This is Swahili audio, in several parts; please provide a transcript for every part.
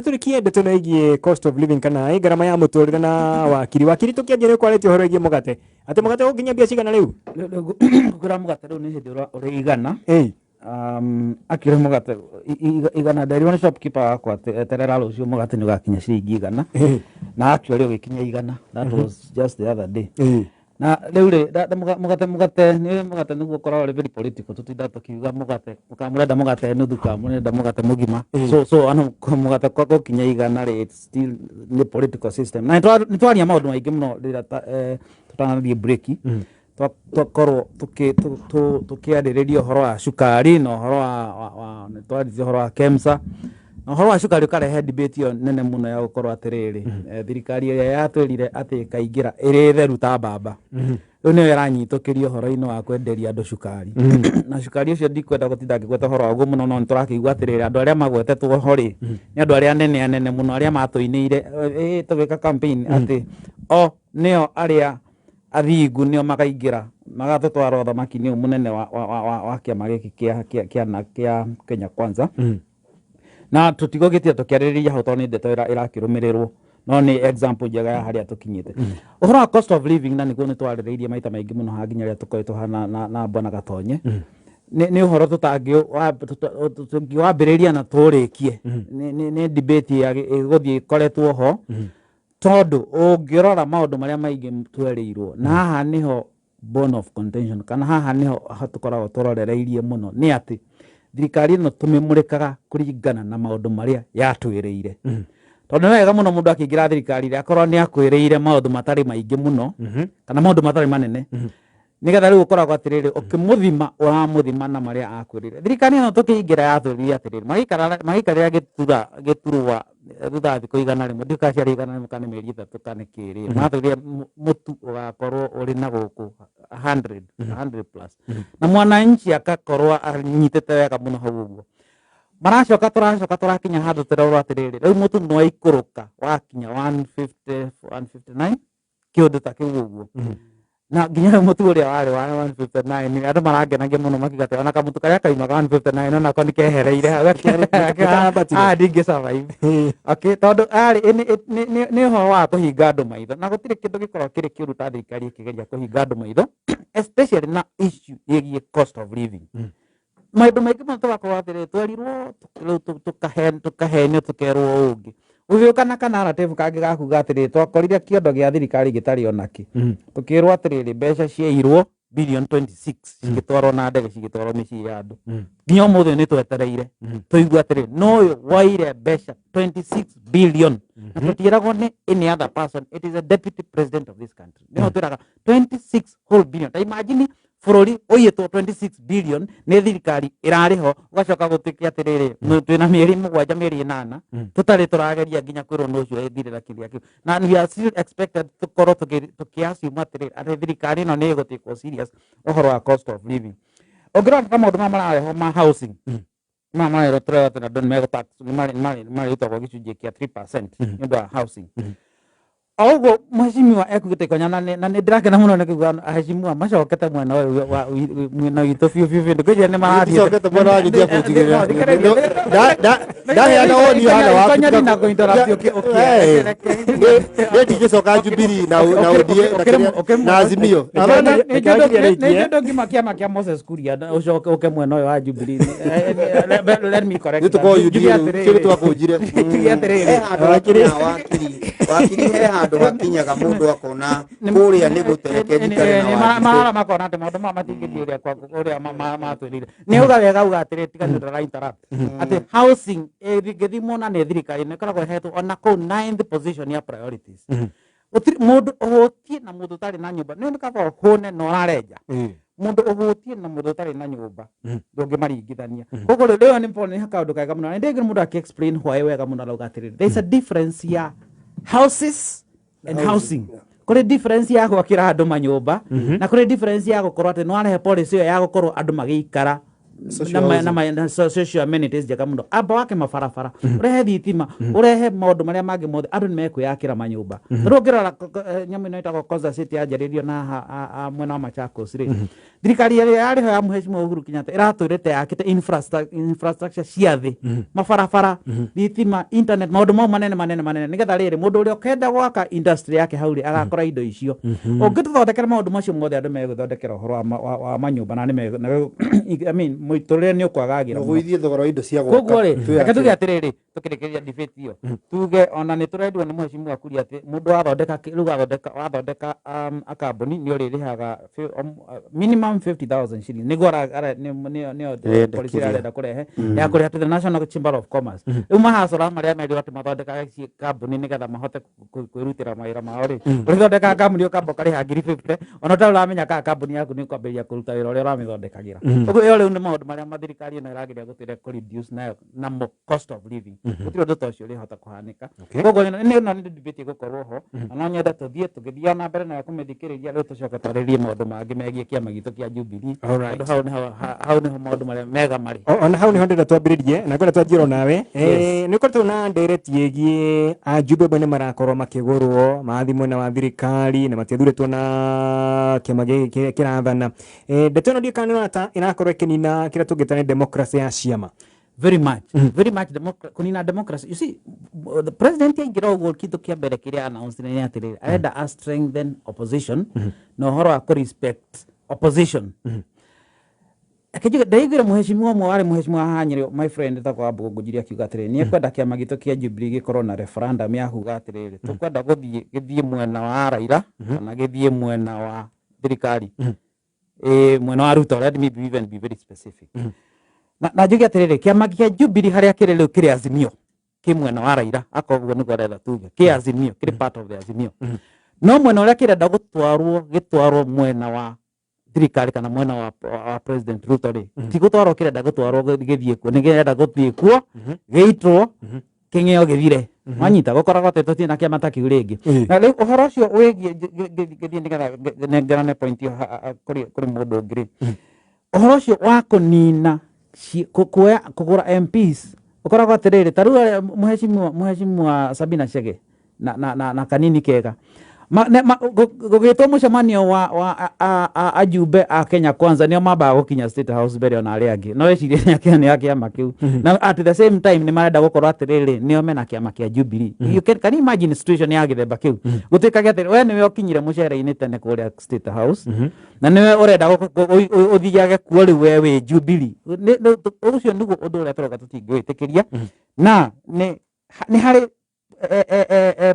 turikiende tunaigie cost of living kana garama ya muturire na wakiri tukianjire kwareti horo igie mugate ati mugate uginya bia cigana riu kugura mugate riu ni hindi uri igana akire mugate igana nderi one shopkeeper wakwa eterera rucio mugate ni ugakinya ciringi igana na actually ugikinya igana. That was just the other day. Na riu ri mugate niguo korwo ri very political tutinda tukiuga mugate mukamurenda mugate nuthu kamurenda mugate mugima so ano mugate kwa gukinya igana ri it's still the political system na nitwaria maundu maingi muno rira tutanathie break twakorwo tukiarĩrĩria ũhoro wa cukari na ũhoro wa nitwarithia ũhoro wa KEMSA na ũhoro wa cukari ũkarehe debate ĩyo nene mũno ya gũkorwo atĩrĩrĩ thirikari ĩrĩa yatwĩrire atĩ ĩkaingĩra ĩrĩ theru ta mbamba rĩu nĩyo ĩranyitũkĩria ũhoro-inĩ wa kwenderia andũ cukari na cukari ũcio ndikwenda gũtinda ngĩgweta ũhoro waguo mũno no nĩtũrakĩigua atĩrĩrĩ andũ arĩa magwetetwo ho rĩ nĩ andũ arĩa anene mũno arĩa matũinĩire tũgĩka campaign atĩ nĩo arĩa athingu nĩo makaingĩra magatũtwara ũthamaki-inĩ ũyũ mũnene wa kĩama gĩkĩ kĩa Kenya Kwanza na tũtigũgĩtia tũkĩarĩrĩria hau tondũ nĩ ndeto ĩrakĩrũmĩrĩrwo no nĩ example njega ya harĩa tũkinyĩte. Ũhoro wa cost of living na nĩguo nĩtwarĩrĩirie maita maingĩ mũno haha nginya rĩrĩa tũkoretwo hana na Bwana Gatonye nĩ ũhoro tũngĩwambĩrĩria na tũrĩkie nĩ debate ĩgũthiĩ ĩkoretwo ho tondu ũngĩrora maũndũ marĩa maingĩ twerĩirwo na haha nĩho bone of contention kana haha nĩho tũkoragwo tũrorereirie mũno nĩ atĩ thirikari ĩno tũmĩmũrĩkaga kũringana na maũndũ marĩa yatwĩrĩire tondũ nĩ wega mũno mũndũ akĩingĩra thirikari ĩrĩa akorwo nĩ akwĩrĩire maũndũ matarĩ maingĩ mũno kana maũndũ matarĩ manene nĩgetha rĩu ũkoragwo atĩrĩrĩ ũkĩmũthima ũramũthima na marĩa akwĩrĩire. Thirikari ĩno tũkĩingĩra yatwĩrire atĩrĩrĩ magĩikarĩra gĩturwa thutha thikũ igana rĩmwe ndikaciarĩ igana rĩmwe kana mĩeri ĩtatũ kana kĩrĩ matwĩrire mũtu ũgakorwo ũrĩ na gũkũ 100 plus na mwananchi akakorwo anyitĩte wega mũno hau ũguo tũracoka tũrakinya handũ tũraurwo atĩrĩrĩ rĩu mũtu nĩ waikũrũka wakinya 150 159 kĩũndũ ta kĩu ũguo na nginya mũtu ũrĩa warĩ wa 159 andũ marangenagia mũno makigate ona kamũtu karĩa kaumaga 159 onako nĩkehereire hau ndingĩ survive tondũ nĩ ũhoro wa kũhinga andũ maitho na gũtirĩ kĩndũ gĩkoragwo kĩrĩ kĩũru ta thirikari ĩkĩgeria kũhinga andũ maitho especially na issue ĩgiĩ cost of living. Maũndũ maingĩ mũno tũgakorwo atĩrĩrĩ twerirwo tũkahenio tũkerwo ũngĩ ũgĩũka na narrative kangĩ gakuga atĩrĩrĩ twakorire kĩondo gĩa thirikari gĩtarĩ onakĩ tũkĩrwo atĩrĩrĩ mbeca ciairwo billion 26 cigĩtwarwo na ndege cigĩtwarwo mĩciĩ ya andũ nginya ũmũthĩ nĩ twetereire tũigua atĩrĩrĩ no ũyũ waire mbeca 26 billion na tũtieragwo nĩ any other person, it is a deputy president of this country nĩho twĩraga 26 whole billion. Ta imagine bũrũri ũiyĩtwo 26 billion nĩ thirikari ĩrarĩho ũgacoka gũtuĩkia atĩrĩrĩ twĩna mĩeri mũgwanja mĩeri ĩnana tũtarĩ tũrageria nginya kwĩrwo nĩ ũcio ethirĩra kĩrĩa kĩu na we are still expected tũkorwo tũkĩassume atĩrĩrĩ atĩ thirikari ĩno nĩ ĩgũtĩkwo serious ũhoro wa cost of living. Ũngĩrora ta maũndũ marareho ma housing marerwo tũreo atĩ andũ nĩmegũtax marĩtagwo gĩcunjĩ kĩa 3% nĩ ũndũ wa housing. Oguo mheshimiwa ekugĩte konya na nĩ ndĩrakena mũno nĩ kuga aheshimiwa macokete mwena ũyũ mwena witũ biũ ndĩkwĩrĩa nĩ marathiĩ macokete mwena wa gĩthia kũnjigĩrĩra ndaheana woni hana wa konya nĩ na kũinterrupt ndigĩcoka Jubilee na ũthie na Azimio nĩ kĩndũ ngima kĩama kĩa Moses Kuria ũcoke ũke mwena ũyũ wa Jubilee. Let me correct kĩrĩ twakũnjire wakiri handũ hakinyaga mũndũ akona kũrĩa nĩ gũtereke thitarĩ na mara makona atĩ maũndũ matingĩthiĩ ũrĩa matwĩrire nĩ uga wega uga atĩrĩ tiganĩ ndĩra interrupt atĩ housing ĩngĩthimwo na nĩ thirikari nĩ ĩkoragwo ĩhetwo ona kũu 9th position ya priorities. Mũndũ ũhũtie na mũndũ ũtarĩ na nyũmba nĩ ũnĩkaba hũne na ũrarenja mũndũ ũhũtie na mũndũ ũtarĩ na nyũmba ndũngĩmaringithania. Koguo rĩu nĩ kaũndũ kega mũno na ndĩgĩ mũndũ akĩ explain why wega mũno arauga atĩrĩrĩ there is a difference ya houses and housing. Kũrĩ difference ya gwakĩra andũ manyũmba na kũrĩ difference ya gũkorwo atĩ nĩ warehe policy ĩyo ya gũkorwo andũ magĩikara na social amenities jega muno amba wake mabarabara urehe thitima urehe maundu maria mangi mothe andu ni mekwiyakira manyumba rugirora nyamu ino itagwo Koza City yanjaririo na mwena wa Machakos ri thirikari yari ho ya Mheshimiwa Uhuru Kenyatta iraturite yakite infrastructure cia thi mabarabara thitima internet maundu mau manene nigetha riri mundu uria ukenda gwaka industry yake hauri agakora indo icio ungituthondekera maundu macio mothe andu meguthondekera uhoro wa manyumba na I mean muiturire ni ukwagagira guithie thogora indo cia gwaka koguo ri akatuge atiriri tukirekeria debate iyo tuge ona ni turendwa ni Mheshimiwa Kuria ati mundu wathondeka wathondeka akambuni ni uririhaga minimum 50,000 shillings niguo ni policy arenda kurehe ya kureha to the National Chamber of Commerce mahacora maria merio ati mathondeka kambuni nigetha mahote kwirutira mawira mao ri urithondeka kambuni ukamba kariha 50 ona ta uramenya ka kambuni yaku ni kwambiria kuruta wira uria uramithondekagira uguo iyo riu ni maundu maria mathirikari ino irageria gutire ku reduce na cost of living gutire undu ta ucio rihota kuhanika koguo ni debate gukorwo ho na nyenda tuthie tugithia na mbere na kumithikiriria riu tucoka twaririe maundu mangi megie kiama gitu kia Jubilee andu hau ni maundu maria mega mari ona hau ni ho ndira twambiririe na kwenda twanjiro nawe ni ukoretwo na ndereti yegie ajumbe bone marakorwo makigurwo mathi mwena wa thirikari na matiathuretwo na kiama kirathana ndeto ino ndikanira ta irakorwo ikinina kira tungitane democracy ya ciama very much kunina democracy. You see, the president aingira uguo kitu kia mbere kiria announced ni atiriri arenda a strengthen opposition no horo a respect opposition akijuga ndaigira Mheshimiwa mwari Mheshimiwa Hanyiri my friend takwa Mbugujiria kiuga atiriri ni ekwenda kiama gitu kia Jubilee gikorwo na referendum ya huga atiriri tukwenda githie mwena wa Raila kana githie mwena wa thirikari mwena wa Ruto. Let me even be very specific. Na juge atiriri kiama kia Jubilee haria kiri riu kiri Azimio ki mwena wa Raila akoguo ni gwarela tuge ki Azimio kiri part of the Azimio no mwena uria kirenda gitwarwo mwena wa thirikari kana mwena wa President Ruto ri ti gutwarwo kirenda gutwarwo githie kuo ni kirenda guthie kuo giitwo kingeo githire manyita gukoragwo tetuti na kiama takiu ringi na riu uhoro ucio wigie githie nigetha ne point yo kuri mundu ngiri uhoro ucio wa kunina kugura MPs ukoragwo atiriri taru Mheshimiwa Sabina Chege na kanini kega gugitwo mucemanio wa ajumbe a Kenya Kwanza nio mamba gukinya State House mbere ona ari angi no eciria ni akiama kiu na at the same time ni marenda gukorwo atiriri nio mena kiama kia Jubilee. You can imagine situation ya githemba kiu gutikage atiri we niwe ukinyire mucere-ini tene kuria State House na niwe urenda uthiage kuo riu we wi Jubilee ucio niguo undu uria turoka tutingwitikiria na ni hari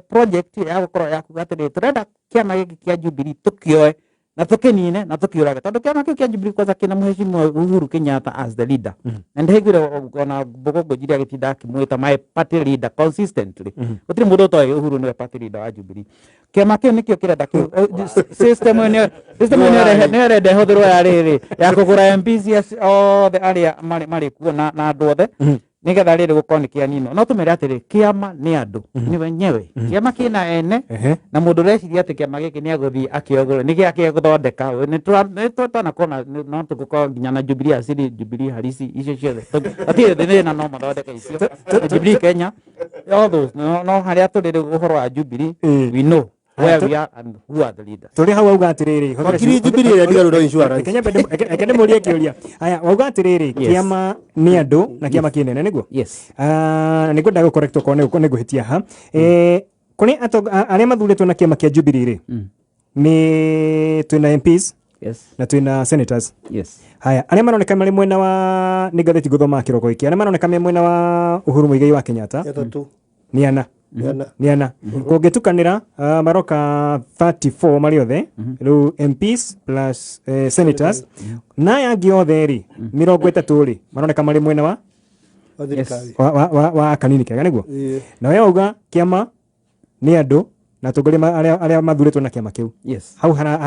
project ya gukorwo ya kugatiri turenda kiama giki kia Jubilee tukioe na tukinine na tukiuraga tondu kiama kia Jubilee kwanza kina Mheshimiwa Uhuru Kenyatta as the leader and hegire ona Mbugujiria gitinda kimwita my party leader consistently gutiri mundu toy Uhuru ni party leader wa Jubilee kiama kia nikio kirenda system ni rende hothirwo ya riri ya kugura MPs othe aria mari kuo na andu othe nigetha riri gukorwo ni kianino no tumere atiri kiama ni andu ni wenyewe kiama kina ene na mundu reciria ati kiama giki ni aguthii akiogoro ni giake guthondeka ni twatana kona no tugukorwo nginya na Jubilee asiri Jubilee harisi icio ciothe ati thine na no mathondeka icio Jubilee Kenya all those no haria turiri uhoro wa Jubilee we know where we are and who are the leaders. Turi hau auga atiriri wakiri Jubilee ya digaru do insurance Kenya ekende murie kiuria aya auga atiriri kiama ni andu na kiama kinene niguo yes ni ngwenda go correct ko ne guhitia ha kuni aria mathuretwo na kiama kia Jubilee ri ni twina MPs yes na twina senators yes haya aria maroneka mari mwena wa ni gatheti guthoma kiroko iki aria maroneka me mwena wa Uhuru Muigai wa Kenyatta ni ana niana kugitukanira maroka 34 mari othe riu MPs plus senators na yangi othe ri 30 ri maroneka mari mwena wa thirikari wa kanini kega niguo na we auga kiama ni andu na tugori aria mathuritwo na kiama kiu yes hau hara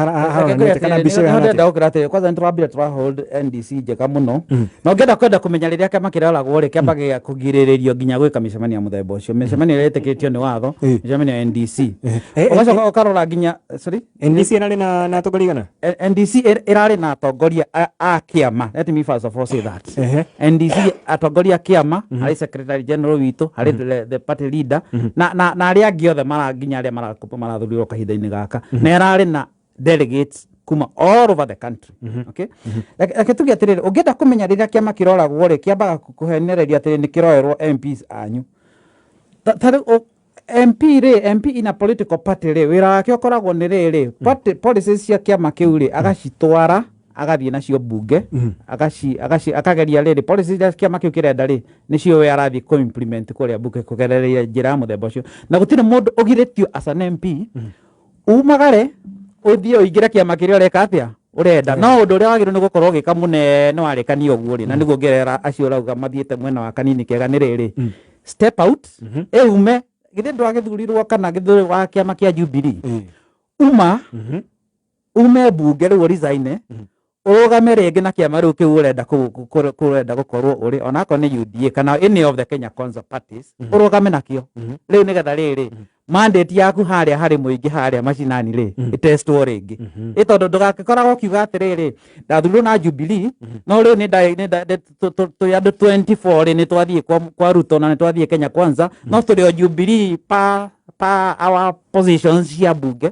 kana mbica hana ndaugrate kwanza nitwambire hold NDC njega muno no ngenda kumenya riria kiama kiraragwo ri kiambagia kugiriririo nginya gwika micemania muthemba ucio micemania iria itikitio ni watho micemania ya NDC ugacoka ukarora nginya sorry NDC irari na tugori gana NDC irari na atongoria a kiama let me first of all say that NDC atongoria kiama hari secretary general witu hari the party leader na aria angi othe nginya aria marathurirwo kahinda-ini gaka na yarari na delegates kuma all over the country okay reke tuge atiriri ungienda kumenya riria kiama kiroragwo ri kiambaga kuhenereria atiri ni kiroerwo MPs anyu MP in a political party ri wira wake ukoragwo ni riri policies cia kiama kiu ri agacitwara agathie nacio bunge akageria riri policies cia kiama kiu kirenda ri nicio we arathie ku implement kuria bunge kugereria njira muthemba ucio na gutire mundu ugiritio as an MP umagare uthie uingire kiama kiria ureka atia urenda no undu uria wagirwo ni gukorwo gika munene warikani uguo ri na niguo ngerera acio rauga mathiete mwena wa kanini kega ni riri step out eume githe ndwagithurirwo kana githuri wa kiama kia Jubilee ume bunge ri resign urugame ringi na kiama riu kiu urenda gukorwo uri onako ni UDA kana any of the Kenya Kwanza parties urugame nakio riu nigetha riri mandate yaku haria hari muingi haria macinani ri itestwo ringi itondu ndugakoragwo kiuga atiriri ndathurwo na Jubilee no riu ni tuyadu 24 ri ni twathie kwa Ruto na ni twathie Kenya Kwanza no turi o Jubilee pa our positions cia bunge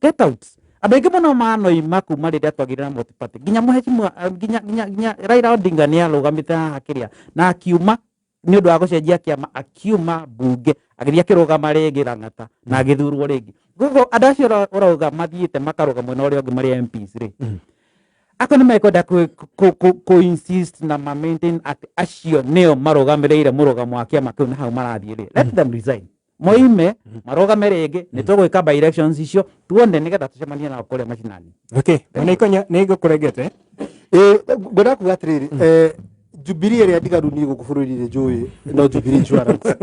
get out andå aingä må mano ima kuma rä rä a twagä na multiparty nginya muhecimu nginya Raila Odinga nä arå te haha kä rä a na akiuma nä å ndå wa gå cenjia kä ama akiuma bunge agä thiä akä rå gama rä ngä rang'ata na agä thurwo rä ngä koguo andå acio å rauga mathiä te makarå ga mwena å rä a å ngä marä MPs rä ako nä mekwenda kå insist na maintain atä acio nä o marå gamä rä ire må rå gamo wa kä ama kä u na hau marathiä rä let them resign moime marogame ringi ni tugwika by elections icio tuone nigetha tucemanie na kuria macinani okay na ikonya ni gukurengete ngona kuga atiriri Jubilee ria ndigaru ni guku bururi ri njui no Jubilee Insurance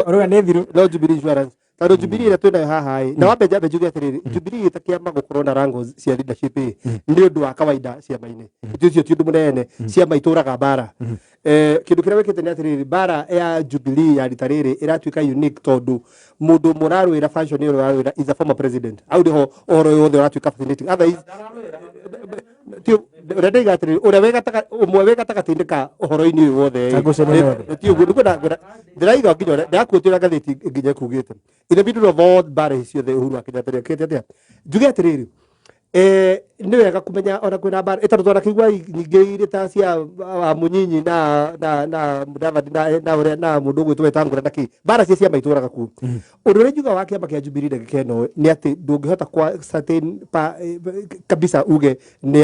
oruga ni thiru no Jubilee Insurance taro Jubilee ria twina haha na wambe jambe njuge atiriri Jubilee itakiamba gukorwo na rango cia leadership ni undu wa kawaida ciama-ini icio ti undu munene ciama ituraga bara kindu kiria wikite ni atiriri bara ya Jubilee ya rita riri iratuika unique tondu mundu murarwira function ni urarwira is a former president au ndiho ohoro yothe uratuika fascinating otherwise tio rede gatiri ura wega taka umwe wega taka tindika ohoro-ini uyu wothe tio gudu ndiraiga nginya ndakuotira gatheti nginya kugite in the middle of all bara icio the Uhuru Kenyatta kete njuge atiriri ni wega kumenya ona kwina bara itaru twara kigwa nyingi iri ta cia Munyinyi na Mudavadi na mundu gwitwe Tangura ndaki bara cia maituraga ku undu ri njuga wa kiama kia Jubilee ndagika ino ni ati ndungihota kwa certain kabisa uge ni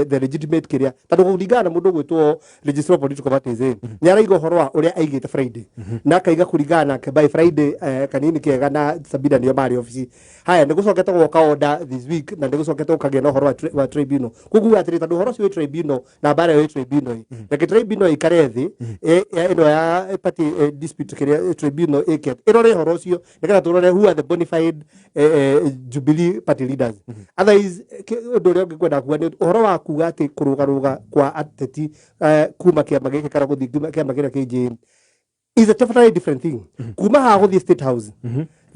the legitimate kiria tondu kuringana mundu gwitwo registrar political parties ni araiga horo wa uria aigite Friday na kaiga kuringana ke by Friday kanini kega na Sabina nio mari office haya ni gucokete gwoka order this week na ni gucokete ukagia no horo wa tribunal kugu atiri tondu horo cio tribunal na bara yo tribunal like tribunal ikarethi ino ya party dispute kiria tribunal iket irore horo cio nikana turore who are the bona fide Jubilee party leaders otherwise undu ria ngikwenda kuga ni horo wa kuga ati kurugaruga kwa ateti kuma kiama giki kana guthi kiama kiria kingi is a totally different thing kuma ha guthi state house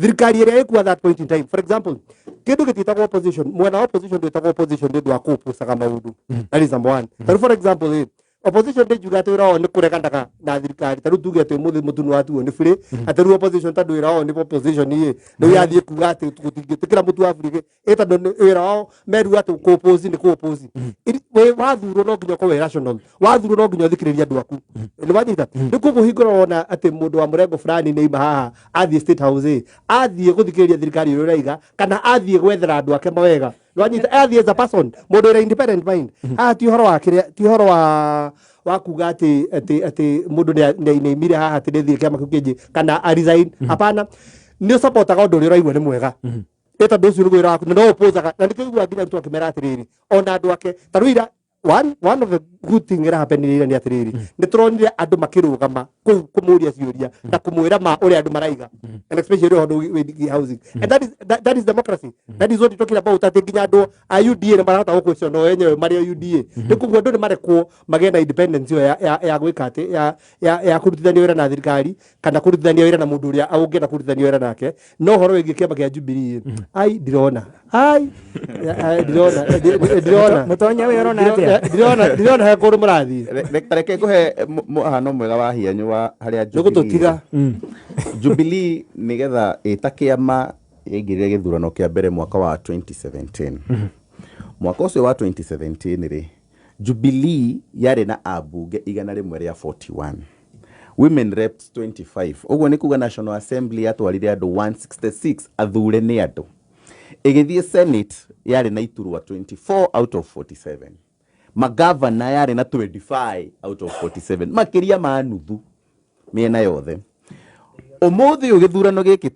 thirikari ria ikuwa that point in time for example kindu gititagwo opposition mwena opposition nditagwo opposition ndu wa kupusaga maundu that is number one for example opposition de juga twira ni kurega ndaga na thirikari taru tuge ati mutunu watu ni free ataru opposition tandu ira ni opposition ni no yathie kuga ati gutigikira mutu wa free eta ndo ira meru ati ku oppose ni ku oppose we wathuro no nginya ko rational wathuro no nginya thikiriria andu aku ni wanyita ni ku kuhingura ona ati mundu wa murengo fulani ni haha athie state house athie guthikiriria thirikari iro raiga kana athie gwethera andu ake mawega wanyita athie as a person mundu ira independent mind ti horo wa kiria ti horo wa kuga ati mundu ni imire haha ati thie kiama kiu kingi kana a resign hapana ni supportaga undu ri raigwa ni mwega eta ndu cio ngwira no oposaga na nikigua nginya mtu akimera atiriri ona andu ake taruira one of the good thing that happened in the atiriri ni turonire andu makirugama kumuria ciuria na kumwira ma uri andu maraiga and especially on the housing and that is democracy that is what we talking about ati nginya andu a UDA na marahota gukwesho no enyewe mari UDA ni kuguo andu ni marekwo magena independence ya gwika ati ya kurutithania wira na thirikari kana kurutithania wira na mundu uria aungena kurutithania wira nake no horo wingi kiamba kia Jubilee ai dirona mutonya wira na atia dirona he kuru murathi reke kuhe hano mwega wa hianyu wa haria Jubilee Jubilee nigetha itakiama ingirire githurano kia mbere mwaka wa 2017 mwaka ucio wa 2017 ri Jubilee yari na abunge igana rimwe ria 41 women reps 25 uguo ni kuga National Assembly yatwarire andu 166 athure ni andu igithie Senate yari na iturwa 24 out of 47 magavana yari na 25 out of 47 makiria ma nuthu miena yothe umuthi ugithurano giki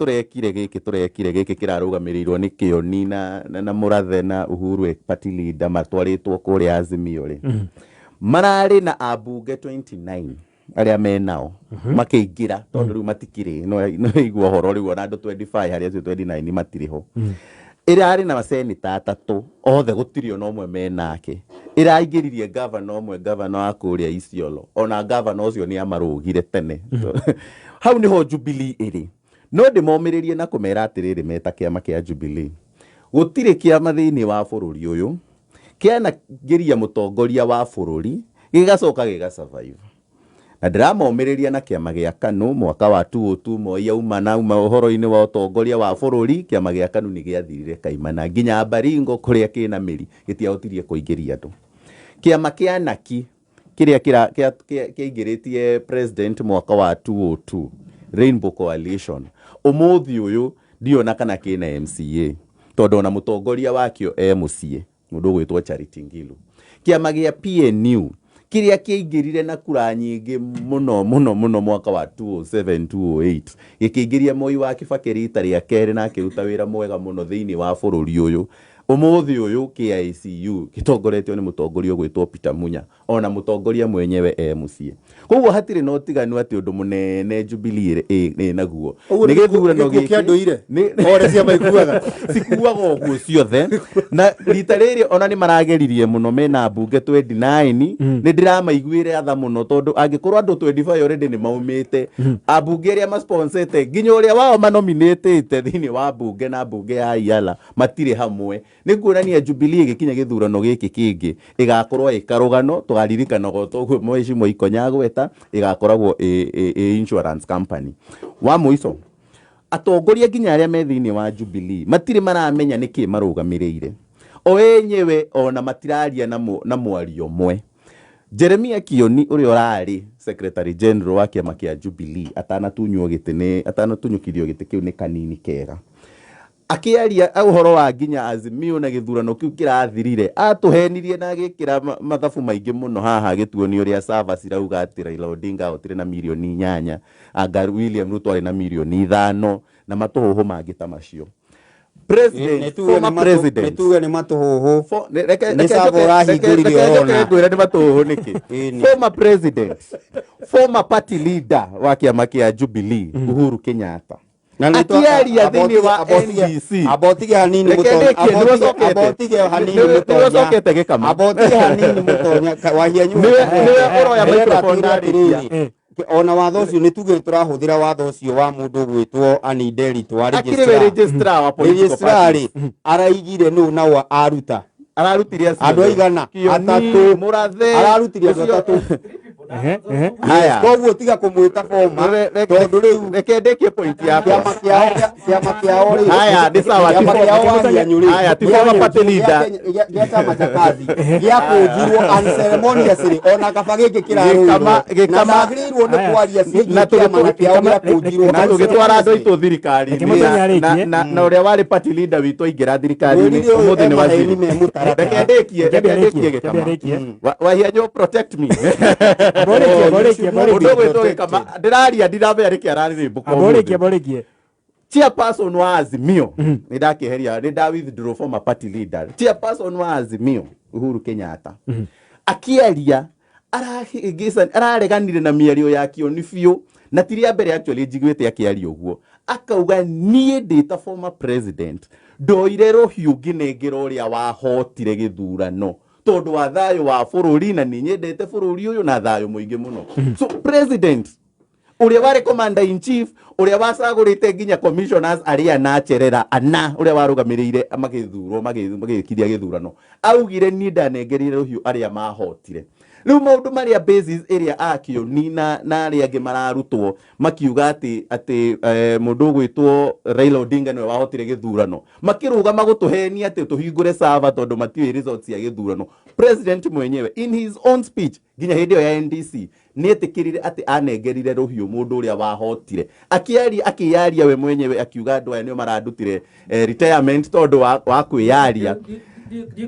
turekire kirarugamirirwo ni Kioni na Murathe na Uhuru party leader matwaritwo kuri Azimio ri marari na abunge 29 aria menao makiingira tondu riu matikiri no igwo horo riu na andu 25 haria 29 matiriho irari na masenita atatu othe gutirio no mwe menake iraingiririe governor wa kuria Isiolo ona governor ucio ni amarugire tene hau niho Jubilee iri no ndimomiririe na kumera atiriri meta kiama kia Jubilee gutire kiama thiini wa bururi uyu kiana ngiria mutongoria wa bururi gigacoka gigasurvive na ndiramomiriria na kiama gia KANU mwaka wa 2002 Moi uma uhoro-ini wa utongoria wa bururi kiama gia KANU ni giathirire kaimana nginya Baringo kuria kina miri gitiahotirie kuingiria andu kiama kia Naki kiria kiingiritie president mwaka wa 2002 Rainbow Coalition umuthi uyu ndiona kana kina MCA tondu na mutongoria wakio mucie mundu gwitwo Charity Ngilu kiama gia PNU kiria kiingirire na kura nyingi muno mwaka wa 2007 2008 gikiingiria Moi wa Kibaki rita ria keri na akiruta wira mwega muno thiini wa bururi uyu umuthi uyu KICU gitongoretio ni mutongoria gwitwo Peter Munya ona mutongoria mwenyewe mucie koguo hatire no tiganu ati undu munene Jubilee naguo ni githurano giki anduire ore cia maiguaga sikuaga guo ciothe na rita riri ona ni marageririe muno mena bunge 29 ni ndiramaiguire atha muno tondu angikorwo andu 25 already ni maumite abunge ria ma sponsete nginya uria wao manominatete thini wa bunge na bunge ya Iala matire hamwe ni kuonania Jubilee gikinya githurano giki kingi igakorwo ikarugano tugaririkana gotoguo Mheshimiwa Ikonya gweta igakoragwo insurance company wa muico atongoria nginya aria me thiini wa Jubilee matire maramenya niki marugamireire o enyewe ona matiraria na mwario mwe Jeremia Kioni uri orari secretary general wa kiama kia Jubilee atanatunyukirio gite kiu ni kanini kega akiaria uhoro wa nginya Azimio na githurano kiu kirathirire atuhenirie na gikira mathabu maingi muno haha gituoni uria Sava cirauga ati Raila Odinga otire na milioni 8 anga William Ruto ari na milioni 5 na matuhuhu mangi ta macio president former president netuge ni matuhuhu ni Sava urahinguririe ona ngwira ni matuhuhu niki former president former party leader wa kiama kia Jubilee Uhuru Kenyatta akiaria thini wa NDC abotige hanini mutonya abotige hanini mutonya wahianyu niwe oroya microphone ariria ona watho ucio ni tuge turahuthira watho ucio wa mundu gwitwo Anne Nderi twa registrar wa registrar araigire nu nawa aruta ararutiria andu aigana atatu Murathe ararutiria atatu haya koguo tiga kumwita forma tondu riu reke ndekie point yakwa kiama kiao ri haya ni sawa haya ti former party leader ya chama cha kazi ya kujirwo unceremoniously ona kabagike kiraruirwo na magiriirwo ni kwaria na kiama kiao ya kujirwo na tugitwara andu aitu thirikari na uria wari party leader witu aingira thirikari ni umuthi ni waziri reke ndekie gikama wahianyo protect me Borekie kama ndiraria ndiramenya riki arari mbuko borekie chairperson wa Azimio nidakiheria nida withdraw from a party leader chairperson wa Azimio Uhuru Kenyatta akiaria arareganire na mĩario ya Kĩoni biũ na ti rĩa mbere actually njiguĩte akĩaria ũguo akauga niĩ ndĩta former president ndoire rũhiũ ngĩnengera ũrĩa wahotire gĩthurano tondũ wa thayũ wa bũrũri na nĩ nyendete bũrũri ũyũ na thayũ mũingĩ mũno so president ũrĩa warĩ commander in chief ũrĩa wacagũrĩte nginya commissioners arĩa nacerera ana ũrĩa warũgamĩrĩire magĩthurwo magĩkithia gĩthurano augire niĩ ndanengerire rũhiũ arĩa mahotire rĩu maũndũ marĩa basis ĩrĩa Kĩoni na arĩa angĩ mararutwo makiuga atĩ mũndũ ũgwĩtwo Raila Odinga nĩwe wahotire gĩthurano makĩrũgama gũtũhenia atĩ tũhingũre server tondũ matiũĩ results cia gĩthurano president mwenyewe in his own speech nginya hĩndĩ ĩyo ya NDC nĩetĩkĩrire atĩ anengerire rũhiũ mũndũ ũrĩa wahotire akĩyaria we mwenyewe akiuga andũ aya nĩo marandutire retirement tondũ wa kwĩyaria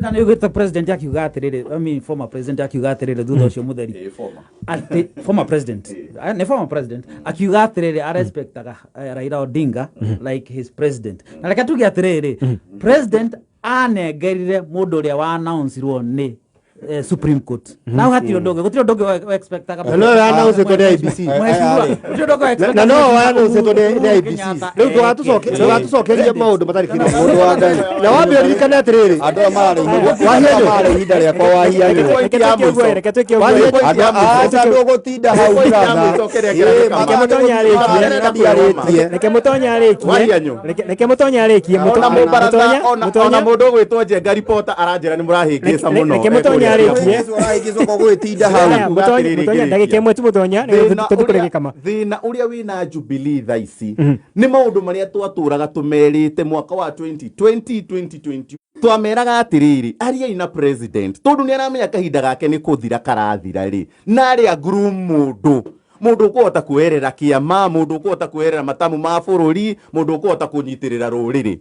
Kana yugita president akiuga atirire former president akiuga atirire thutha ucio mutheri former president ne former president akiuga atirire a respectaga Raila Odinga like his president na reka tuge atirire president anengerire mundu uria wa announce ro ni Supreme Court now hati ndogo gutiro ndogo expectaga no announce to the ABC gutiro ndogo expect no announce to the ABC rĩu twatucokeria maũndũ matarĩ kĩndũ mũndũ wa Ngai na wambĩrĩrikane atirĩrĩ andũ marĩ ihinda rĩakwa wahianyo andũ gũtinda hau reke mũtonya arĩkie ona mũndũ ũgwĩtwo Njenga reporter aranjĩra nĩ mũrahĩngĩca mũno reke mũtonya arĩkie ndagĩka ĩmwe tu mũtonya tũtũkũrĩge kama thĩna ũrĩa wĩna Jubilee thaa ici nĩ maũndũ marĩa twatũraga tũmerĩte mwaka wa 2020 twameraga atiriri ariai na president tondũ nĩ aramenya kahinda gake nĩ kũthira karathira rĩ na arĩa groom mũndũ ũkũhota kuerera kĩama mũndũ ũkũhota kuerera matamu ma bũrũri mũndũ ũkũhota kũnyitĩrĩra rũrĩrĩ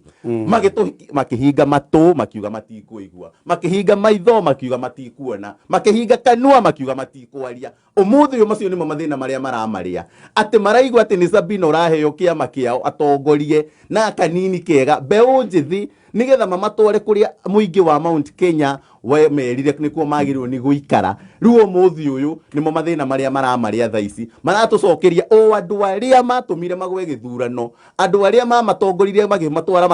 makĩhinga matũ makiuga matikũigua makĩhinga maitho makiuga matikuona makĩhinga kanua makiuga matikwaria ũmũthĩ ũyũ macio nĩmo mathĩna marĩa maramarĩa atĩ maraigua atĩ nĩ Sabina ũraheo kĩama kĩao atongorie na kanini kega mbeũ njĩthĩ nigetha mamatware kũrĩa mũingĩ wa Mount Kenya merire nĩkuo magĩrĩirwo nĩ gũikara rĩu ũmũthĩ ũyũ nĩmo mathĩna marĩa maramarĩa thaa ici maratũcokeria o andũ arĩa matũmire magwe gĩthurano andũ arĩa mamatongoririe magĩmatwara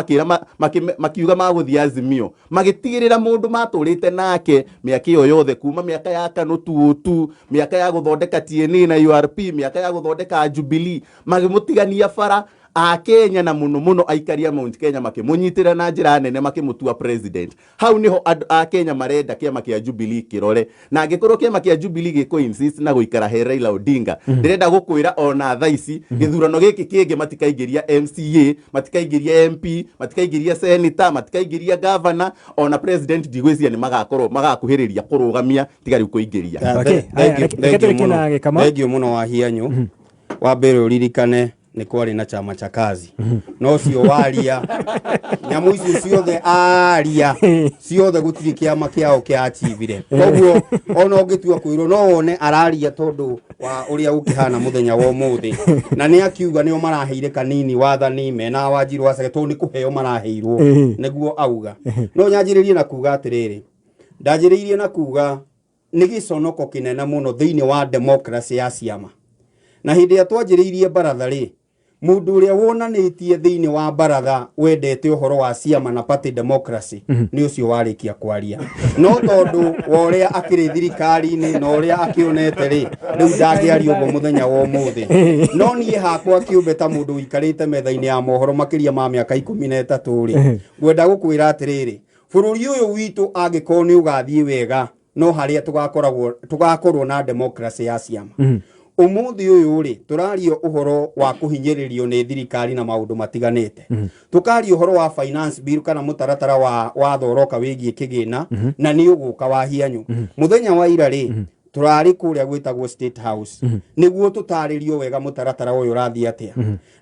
makiuga magũthiĩ Azimio magĩtigĩrĩra mũndũ matũrĩte nake mĩaka ĩyo yothe kuma mĩaka ya KANU 202 mĩaka ya gũthondeka TNA na URP mĩaka ya gũthondeka Jubilee magĩmũtigania bara Kenya na muno aikaria Mount Kenya makĩmũnyitĩra na njĩra nene makĩmũtua president hau niho Kenya marenda kĩama kĩa Jubilee kĩrore na angĩkorwo kĩama kĩa Jubilee gĩkũ-insist na gũikara he Raila Odinga ndĩrenda gũkwĩra ona thaa ici gĩthurano gĩkĩ kĩngĩ matikaingĩria MCA matikaingĩria MP matikaingĩria senator matikaingĩria governor ona president ndigwĩciria nĩ magakuhĩrĩria kũrũgamia tiga rĩu kũingĩria thengiũ mũno wahianyo wambere ũririkane nĩ kwarĩ na chama cha kazi no cio waria nyamu icio ciothe aria ciothe gũtirĩ kĩama kĩao kĩachivire koguo ona ũngĩtua kwĩrwo no wone araria tondũ wa ũrĩa gũkĩhana mũthenya wa ũmũthĩ na nĩ akiuga nĩo maraheire kanini wathani mena Wanjiru Waceke tondũ nĩ kũheo maraheirwo nĩguo auga no nyanjĩrĩrie na kuga atĩrĩrĩ ndanjĩrĩirie na kuga nĩ gĩconoko kĩnene mũno thĩinĩ wa democracy ya ciama na hĩndĩ ĩrĩa twanjĩrĩirie baratha rĩ mundu uria wonanĩtie thĩinĩ wa baratha wendete ũhoro wa ciama na party democracy nĩ ũcio warĩkia kwaria no tondũ wa ũrĩa akĩrĩ thirikari-inĩ na ũrĩa akĩonete rĩ rĩu ndangĩaria ũguo mũthenya wa ũmũthĩ no niĩ hakwa kĩũmbe ta mũndũ ũikarĩte metha-inĩ ya mohoro makĩria ma mĩaka 13 rĩ ngwenda gũkwĩra atĩrĩrĩ bũrũri ũyũ witũ angĩkorwo nĩ ũgathiĩ wega no harĩa tũgakorwo na democracy ya ciama umuthi uyu ri turario uhoro wa kuhinyiririo ni thirikari na maundu matiganite tukario uhoro wa finance bill kana mutaratara wa thoroka wigie kigina na ni uguka wa hianyu muthenya wa ira ri turari kuria gwitagwo State House niguo tutaririo wega mutaratara uyu rathi atia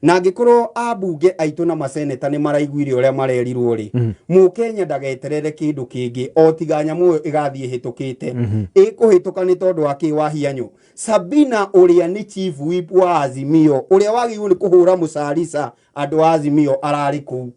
na ngikorwo abunge aitu na maseneta ni maraiguire uria marerirwo ri mu Kenya ndageterere kindu kingi o tiga nyamu igathie hitukite ikuhituka ni tondu wa kiwahianyo Sabina uria ni chief whip wa Azimio uria wagirwo ni kuhura mucarisa andu Azimio arari ku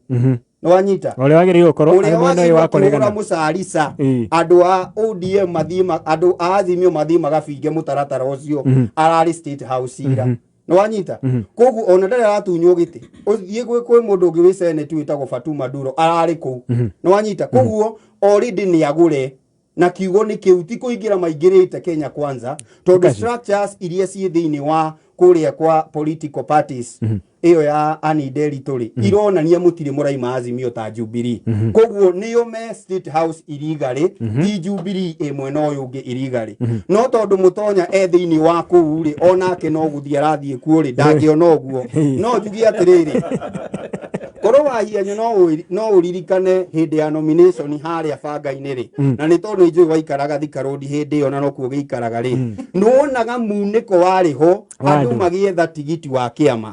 no wanyita ole wagiri gukoro ari mwena uyu wa kuregana mucarisa andu a ODM mathima andu a Azimio mathima gabinge mutaratara ucio arari State House ira no wanyita kogu ona ndare aratunywo giti uthie kwi mundu ungi wi Senate witagwo Fatuma Duro arari ku no wanyita koguo already ni agure na kiugo ni kiu ti kuingira maingirite Kenya Kwanza tondu structures iria ci thiini wa kuria kwa political parties iyo ya Anne Nderi turi ironania mutire muraima Azimio ta Jubilee koguo niyo me State House illegally ti Jubilee imwe no yungi illegally no tondu mutonya thiini wa kuu ri onake no guthia rathie kuo ri ndangiona uguo no njugi atiriri koro wahianyo no uririkane hindi ya nomination haria banga-ini ri na ni tondu ijui waikaraga Thika Road hindi iyo na no kuo giikaraga ri nuonaga muniko wari ho andu magietha tigiti wa kiama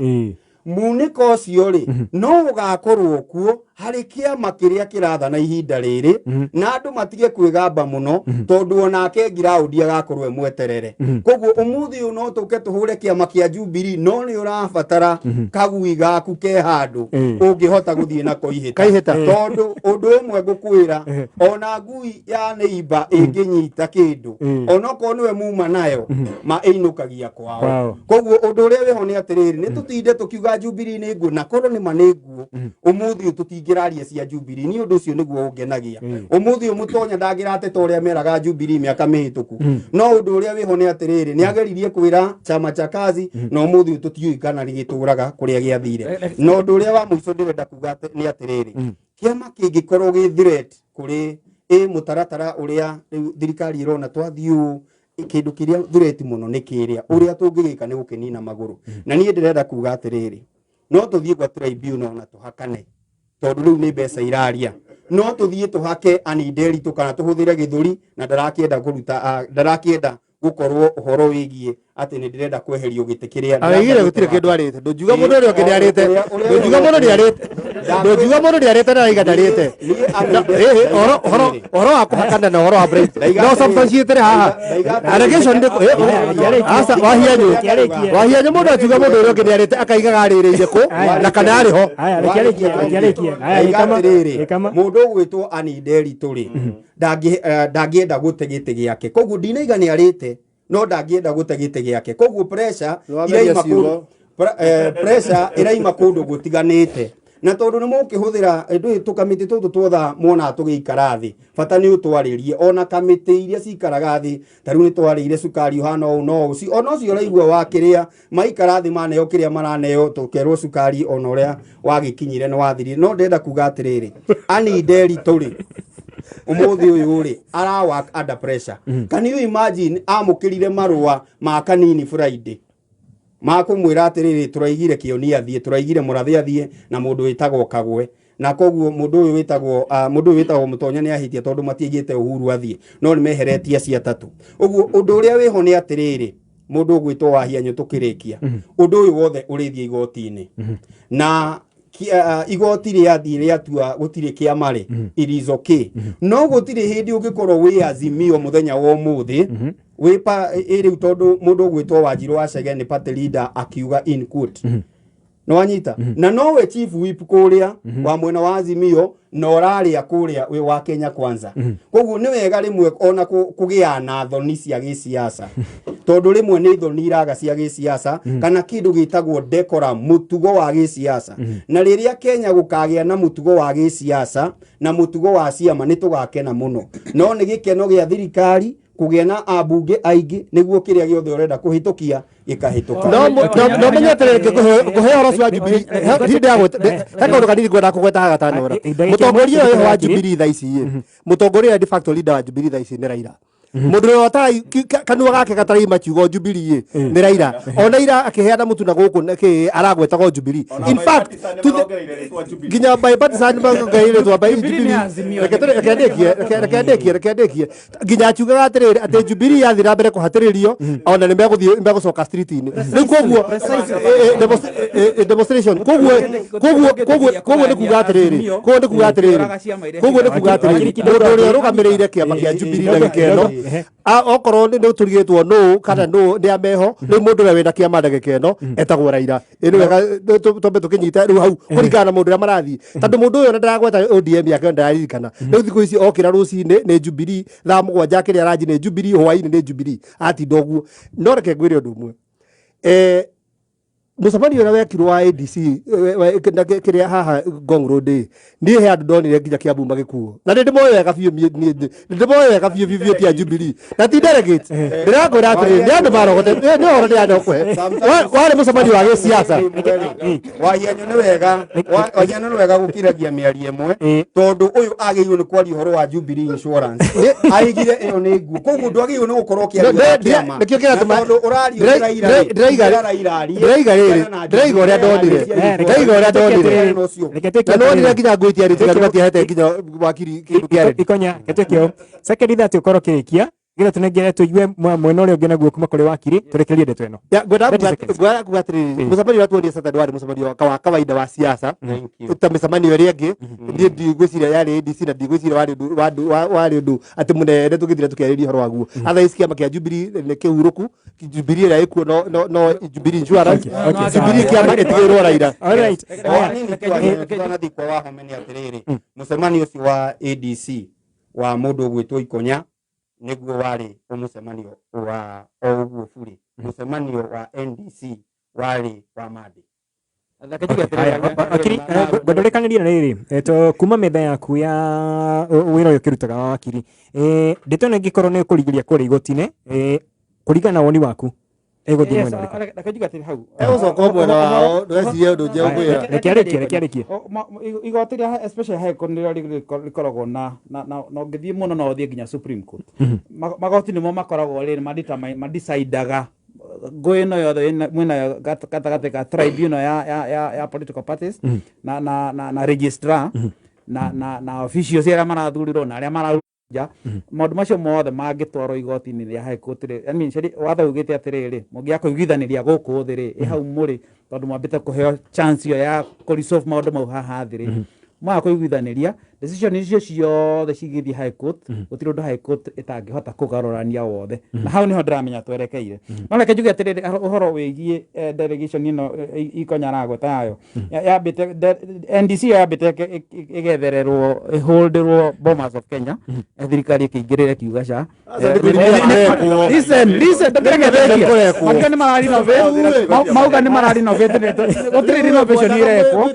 muniko ucio ri no ugakorwo kuo hari kiama kiria kiratha na ihinda riri na andu matige kwigamba muno tondu onake ground agakorwo mweterere koguo umuthi uyu no tuke tuhure kiama kia Jubilee no ni urabatara kagui gaku ke handu ungihota guthie nako ihita tondu undu umwe ngukwira ona ngui ya neighbor inginyita kindu onako niwe muma nayo ma einukagia kwao koguo undu uria wiho ni atiriri ni tutinde tukiuga Jubilee ni ngu na korwo ni manengu umuthi tutingiraria cia Jubilee ni undu ucio niguo ungenagia umuthi umutonya ndagirate to uria meraga Jubilee miaka mihituku no undu uria wiho ni atiriri ni ageririe kwira chama cha kazi no umuthi tutiui kana rigituraga kuria giathire no undu uria wa muico ndirenda kuga ni atiriri kiama kingikorwo gi threat kuri mutaratara uria thirikari irona twathiu kindu kiria threat muno ni kiria uria tungigika ni gukinina maguru na nie ndirenda kuga atiriri no tuthie kwa tribunal na tuhakane tondu riu ni mbeca iraria no tuthie tuhake Anne Nderi tukana tuhuthire githuri na ndarakienda kuruta ndarakienda gukorwo uhoro wigie ati ni ndirenda kweherio giti kiria aigire gutire kindu arite ndujuga mundu uri okende arite ndujuga mundu ni arite ndujuga mundu ni arite na igadarite horo akuhakana na horo abre no substantiate haha allegation ndi asa wahianyo mundu ajuga mundu uri okende arite akaiga garireire ku na kana ari ho kama mundu gwitwo Anne Nderi turi ndangienda gute giti giake koguo ndinaiga ni arite no ndangienda gute giti giake koguo pressure iraima kundu gutiganite na tondu ni mukihuthira ndu tukamiti tutu twotha mwona tugiikara thi bata ni utwaririe ona kamiti iria cikaraga thi tariu ni twarire sukari uhana o no uci ona ucio raigua wakiria maikara thi maneo kiria maraneo tukerwo sukari ona uria wagikinyire no wathiri no ndenda kuga atiriri Anne Nderi turi umuthi uyu ri ara work under pressure can you imagine amukirire marua ma kanini Friday makumwira atiriri turaigire Kionia thie turaigire Murathi athie na mundu witagwo Kagwe na koguo mundu uyu witagwo Mutonya ni ahitie tondu matiigite Uhuru athie no ni meheretie cia tatu uguo undu uria wiho ni atiriri mundu gwitwo wahianyo tukirikia undu uyu wothe urithie igoti-ini na igoti ria thire atua gutire kiama ri it is okay no gutire hindi ungikorwo wi Azimio muthenya wa umuthi wipa iri tondu mundu gwitwo Wanjiru wa Chege ni party leader akiuga in court no wanyita na nowe chief whip kuria wa mwena wa Azimio no raria kuria we wa Kenya Kwanza koguo ni wega rimwe ona kugia na thoni cia gisiasa tondu rimwe ni thoni iraga cia gisiasa kana kindu gitagwo decorum mutugo wa gisiasa na riria Kenya gukagia na mutugo wa gisiasa na mutugo wa ciama ni tugakena muno no ni gikeno gia thirikari kugia na abunge aingi niguo kiria giothe urenda kuhitukia gikahituka no menyetereke kuhe oro cia Jubilee hindi ya heka ndo kanini gwenda kugweta gatano ora mutongoria uyu wa Jubilee tha ici mutongoria de facto leader wa Jubilee tha ici ni Raila mundu uyu atari kanua gake gatari makiugo Jubilee ni Raila ona ira akiheana mutu na guku aragwetago Jubilee in fact ginya bipartisan bangaire twa by Jubilee rekendekie ginya chuga atiriri ati Jubilee yathira mbere kuhatiririo ona ni megucoka street ini riu koguo demonstration koguo ni kuga atiriri mundu uria rugamirire kiama kia Jubilee na gikeno okorwo nĩ ũturigĩtwo no kana no nĩ ameho rĩu mũndũ ũrĩa wĩna kĩama ndagĩka ĩno etagwo Raila ĩno wega twambe tũkĩnyita rĩu hau kũringana na mũndũ ũrĩa marathiĩ tondũ mũndũ ũyũ ndagweta ODM yake ndaririkana rĩu thikũ ici okĩra rũcinĩ nĩ Jubilee thaa mũgwanja kĩrĩa aranji nĩ Jubilee hwaĩ-inĩ nĩ Jubilee atinda ũguo no reke ngwĩre ũndũ ũmwe mũcemanio ũrĩa wekirwo wa ADC kĩrĩa haha Ngong Road niĩ he andũ ndonire nginya Kiambu magĩkuo na ndĩmoĩ wega biũ ndĩmoĩ wega biũ tia Jubilee na ti delegate ndĩrakwĩra atĩrĩrĩ nĩ andũ marogote nĩ ũhoro nĩ andũ kwe warĩ mũcemanio wa gĩsiasa Wahianyo nĩ wega gũkiragia mĩario ĩmwe tondũ ũyũ agĩrĩirwo nĩ kwaria ũhoro wa Jubilee Insurance aigire ĩyo nĩ nguo koguo ndwagĩrĩirwo nĩ gũkorwo kĩaria kĩama nĩkĩo kĩratũma tondũ ũraria ndĩraiga ndĩraiga ũrĩa ndonire na nonire nginya ngwĩtia rĩtiga matiahete nginya wakiri kĩndũ kĩarĩ ikonya gĩtũkĩo second that ũkorwo kĩrĩkia gĩtha tũnengere tũigue mwena ũrĩa ũngĩ naguo kuma kũrĩ wakiri tũrekerie ndeto ĩno ngwenda kuga atĩrĩrĩ mũcemanio ũrĩa tuonire Saturday warĩ mũcemanio wa kawaida wa siasa ta mĩcemanio ĩrĩa ĩngĩ niĩ ndigwĩciria yarĩ ADC na ndigwĩciria warĩ ũndũ atĩ mũnene tũgĩthira tũkĩarĩria ũhoro waguo otherwise kĩama kĩa Jubilee nĩ kĩhurũku Jubilee ĩrĩa ĩkuo no Jubilee Insurance Jubilee kĩama ĩtigĩrwo Raila twanathi kwa Wahome nĩ atĩrĩrĩ mũcemanio ũcio wa ADC wa mũndũ ũgwĩtwo Ikonya nĩguo warĩ mũcemanio wa ũguo bũrĩ mũcemanio wa NDC warĩ wa Madi ngwendũrĩkanĩria rĩrĩ kuma metha yaku ya wĩra ũyũ ũkĩrutaga wa wakiri ndeto ĩno ĩngĩkorwo nĩ kũrigĩria kũrĩa igoti-inĩ kũringana na woni waku egũthiĩ mwena ũrĩkũ reke hau ũcoka mwena wao ndwecirie ũndũ njega kwĩra rekiarĩkie igoti rĩa especially high court nĩrĩo rĩkoragwo na ũngĩthiĩ mũno no ũthiĩ nginya Supreme Court magoti nĩmo makoragwo rĩrĩ madecidaga ngũ ĩno yothe mwena gatagatĩ ka tribunal ya political parties na registrar na officials arĩa marathurirwo na arĩa mararuja maũndũ macio mothe mangĩtwarwo igoti-inĩ rĩa high court watho ugĩte atĩrĩrĩ mũngĩaga kũiguithanĩria gũkũ thĩ rĩ hau mũrĩ tondũ mwambĩte kũheo chance ĩyo ya kũresolve maũndũ mau haha thĩ rĩ mwaga kũiguithanĩria decision icio ciothe cigĩthiĩ high court gũtirĩ ũndũ high court ĩtangĩhota kũgarũrania wothe na hau nĩho ndĩramenya twerekeire no reke njuge atĩrĩrĩ ũhoro wĩgiĩ delegation ĩno Ikonya aragweta yayo yambĩte NDC yambĩte ĩgethererwo ĩholderwo Bomas of Kenya thirikari ĩkĩingĩrĩre kiuga ca listen makĩo nĩ mararenovate mauga nĩ mararenovate gũtirĩ renovation ĩrekwo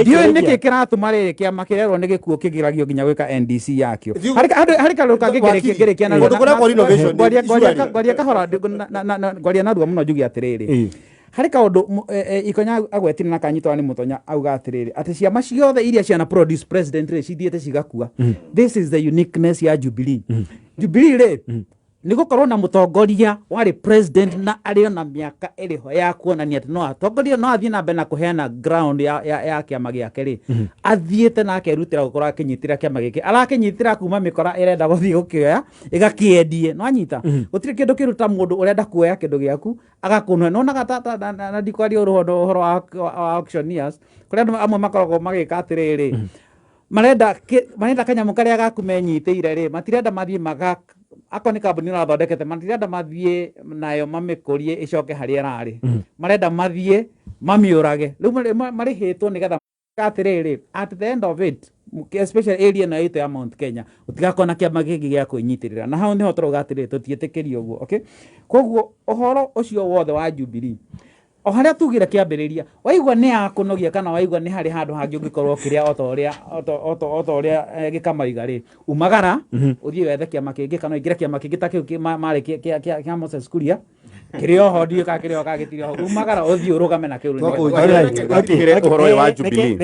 ndiũĩ nĩkĩ kĩratũma rĩrĩ kĩama kĩrerwo nĩ gĩkuũ kĩgiragio nginya gwĩka NDC yakĩo harĩ kaũndũ kangĩ ngerekia na ngwaria kahora ngwaria narua mũno njuge atĩrĩrĩ harĩ kaũndũ Ikonya agwetire na kanyitwo nĩ Mũtonya auga atĩrĩrĩ atĩ ciama ciothe iria ciana produce president rĩ cithiĩte cigakua this is the uniqueness ya Jubilee Jubilee rĩ nĩ gũkorwo na mũtongoria warĩ president na arĩ na mĩaka ĩrĩho ya kuonania atĩ no atongoria no athiĩ na mbere na kũheana ground ya kĩama gĩake rĩ athiĩte na akerutĩra gũkorwo akĩnyitĩra kĩama gĩkĩ arakĩnyitĩra kuma mĩkora ĩrenda gũthiĩ gũkĩoya ĩgakĩendie no anyita gũtirĩ kĩndũ kĩruta mũndũ ũrenda kuoya kĩndũ gĩaku agakũnũhe nonaga na ndikwaria ũhoro wa auctioneers kũrĩa andũ amwe makoragwo magĩka atĩrĩrĩ marenda kanyamũ karĩa gaku menyitĩire rĩ matirenda mathiĩ akon nĩ kambuni ĩrathondekete matirenda mathiĩ nayo mamĩkũrie ĩcoke harĩa ĩrarĩ marenda mathiĩ mamĩũrage rĩu marĩhĩtwo nĩgetha atĩrĩrĩ at the end of it especially area na ĩto ya Mount Kenya ũtigakona kĩama gĩkĩ gĩa kwĩnyitĩrĩra na hau nĩho tũrauga atĩrĩrĩ tũtiĩtĩkĩrie ũguo okay koguo ũhoro ũcio wothe wa Jubilee o harĩa tugire kĩambĩrĩria waigua nĩ yakũnogia kana waigua nĩ harĩ handũ hangĩ ũngĩkorwo kĩrĩa ota ũrĩa gĩkamaiga rĩ umagara ũthiĩ wethe kĩama kĩngĩ kana ingĩre kĩama kĩngĩ ta kĩu marĩ kĩa Moses Kuria kĩrĩ oho ndiũ ka kĩrĩ oho gĩtirĩ oho umagara ũthiĩ ũrũgame na kĩu ũhoro wa Jubilee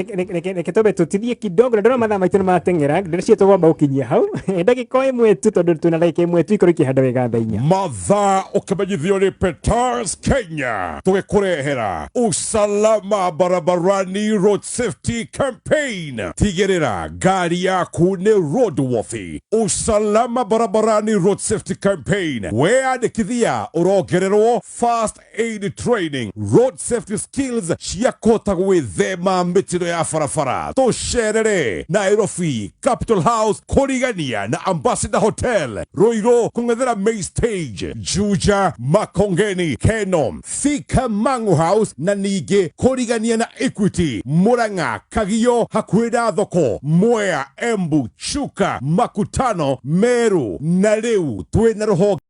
reke tũbe tũtithie kidogo ndĩrona mathaa maitũ nĩ mateng'era ndĩreciria tũgwamba gũkinyia hau ndagĩka ĩmwe tu tondũ twĩna ndagĩka ĩmwe tu ikorwo ikĩhanda wega thaa inya mathaa ũkĩmenyithio nĩ Petars Kenya tũgĩkũrehera usalama barabarani road safety campaign tigĩrĩra ngari yaku nĩ roadworthy usalama barabarani road safety campaign weyandĩkithia ũrongererwo kũreherwo first aid training, road safety skills cia kũhota gwĩthema mĩtino ya barabara. Tũcerere Nairobi Capital House kũrigania na Ambassador Hotel, Ruiru kũng'ethera Main Stage, Juja Makongeni Kenom, Thika Mangu House na ningĩ kũrigania na Equity, Murang'a Kagio hakuhĩ na thoko, Mwea, Embu, Chuka, Makutano, Meru na rĩu twĩna rũhonge